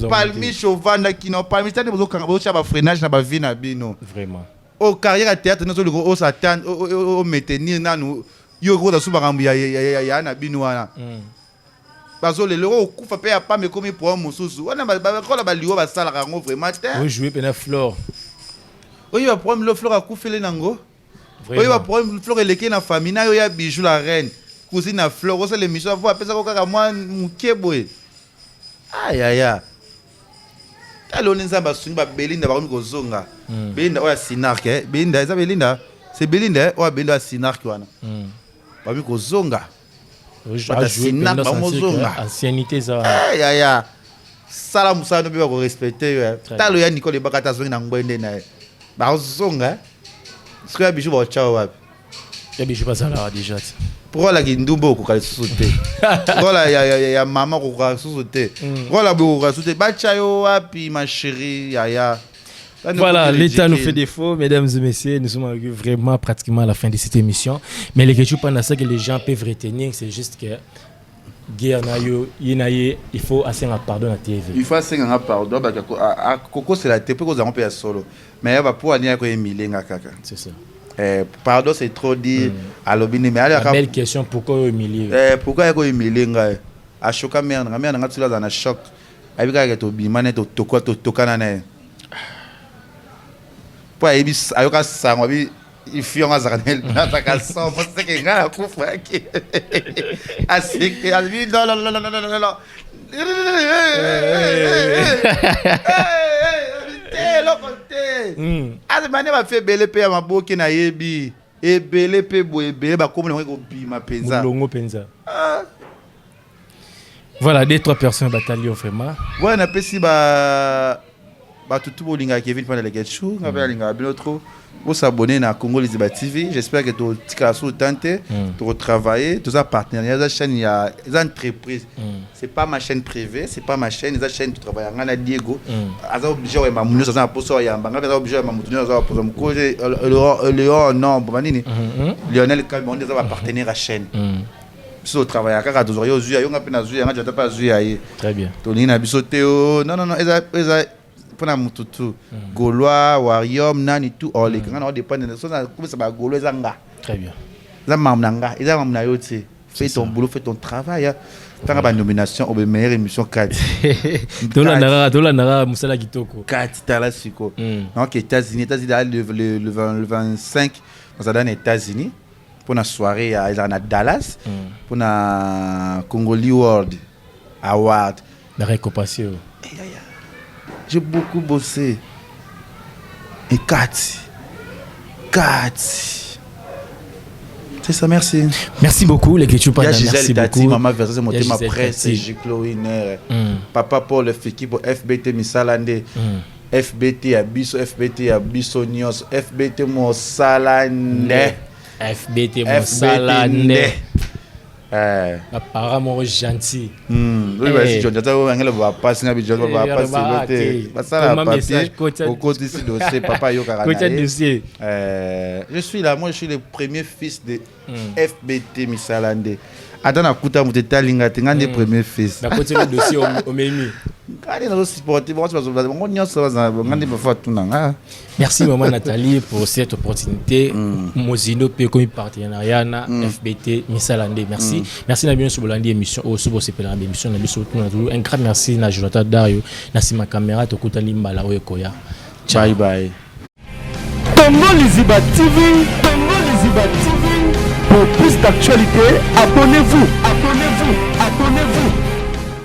Palmi chauvana qui n'ont pas mis tane bozo kango cha ba freinage na ba vie na bino. Vraiment. Au carrière à théâtre nous le gros s'attend au maintenir na nous yo ko da su makambo ya na bino wana bazo le lero okufa pe ya pa me komi pour mosusu wana ba kola ba liwo ba sala kango vraiment te Vous jouez pena flore. oyo ba problème le flore akufele nango oyo ba problème flore eleki na famille na yo ya bijou la reine cousine na flore osa le mission avo apesa ko kaka mwa mukeboe aya taloni nzamba sungi ba belinda ba ko zonga belinda oya sinarke belinda eza belinda c'est belinda oya belinda sinarke wana ba mi ko zonga ancienneté ça ya sala musano be ko respecter talo ya Nicole bakata zongi na ngwende na ba zonga ce que bijou ba chao wapi ya bijou pas là déjà pourquoi la kindumbo ko kali soute voilà ya maman ko ka soute voilà bo ko soute ba chayo wapi ma chérie ya Voilà, l'état nous fait défaut, mesdames et messieurs. Nous sommes arrivés vraiment pratiquement à la fin de cette émission. Mais les questions pendant ça que les gens peuvent retenir, c'est juste que guerre il faut assez un pardon à TV. Il faut assez un pardon. Coco c'est la TP qu'on a un peu solo. Mais il va pouvoir dire que Emilien kaka. C'est ça. Pardon c'est trop dit à l'obini mais la belle question pourquoi Emilien? Pourquoi il Emilien a choqué merde tu là dans un choc. Avec que to bimane to tokwa to tokana pour ebis ayoka sango bi ifiona zakanel nataka so parce que ngala kufa ki asike albi non azimane ba fait bele pe ya maboki na yebi ebele pe boebe ba komo ko bima penza longo penza voilà 2-3 personnes bataillon vraiment ouais na pesi ba tout bolinga Kevin pendant les ketchou ngapela linga bien trop vous s'abonner na Congo Liziba TV j'espère que tu tika sous tenter tu travailler tous partenariat la chaîne il y a des entreprises c'est pas ma chaîne privée c'est pas ma chaîne la chaîne tu travailles ngana Diego aza obligé wa mamuno ça poso ya mbanga aza obligé wa mamuno ça poso mkoje Léon non banini Lionel Kabonde ça va partenaire à chaîne so travailler kaka toujours yo zuya yo ngapena zuya ngata pas zuya très bien tolina bisoteo non eza pour na mututu Gaulois Warium nani tout les quand on dépend de ça comme ça ba Gaulois zanga très bien za mamnanga eza mamna yote fais ton boulot fais ton travail faire ba nomination au meilleure émission 4 dola nara musala kitoko 4 tala siko donc États-Unis le 25 dans les États-Unis pour la soirée à Dallas pour la Congolese World Award la récompensation. J'ai beaucoup bossé. Et Cathy. C'est ça, merci. Merci beaucoup, les questions. Merci beaucoup. Maman Versace, mon thème après, c'est Gicloiner. Papa Paul, l'équipe pour FBT Misalande. FBT à Bisso, FBT à Bissonios, FBT Mosalande. FBT Mosalande. Apparemment gentil. Oui, vas-y, John. Tu vas passer, je suis là, moi je suis le premier fils de FBT Misalande. Attends, écoute, vous êtes talinga, tu es un des premiers fils. La côté le dossier au Mémi. Merci maman Nathalie pour cette opportunité. Mozino peut comme partenariat na FBT Misalande. Merci. Merci na bien sur Bolandi émission au sur ce plan émission na biso tout un grand merci na Jonathan Dario na sima caméra to kutali mbala oyekoya. Bye bye. Congo Liziba TV, Congo Liziba TV. Pour plus d'actualités, abonnez-vous.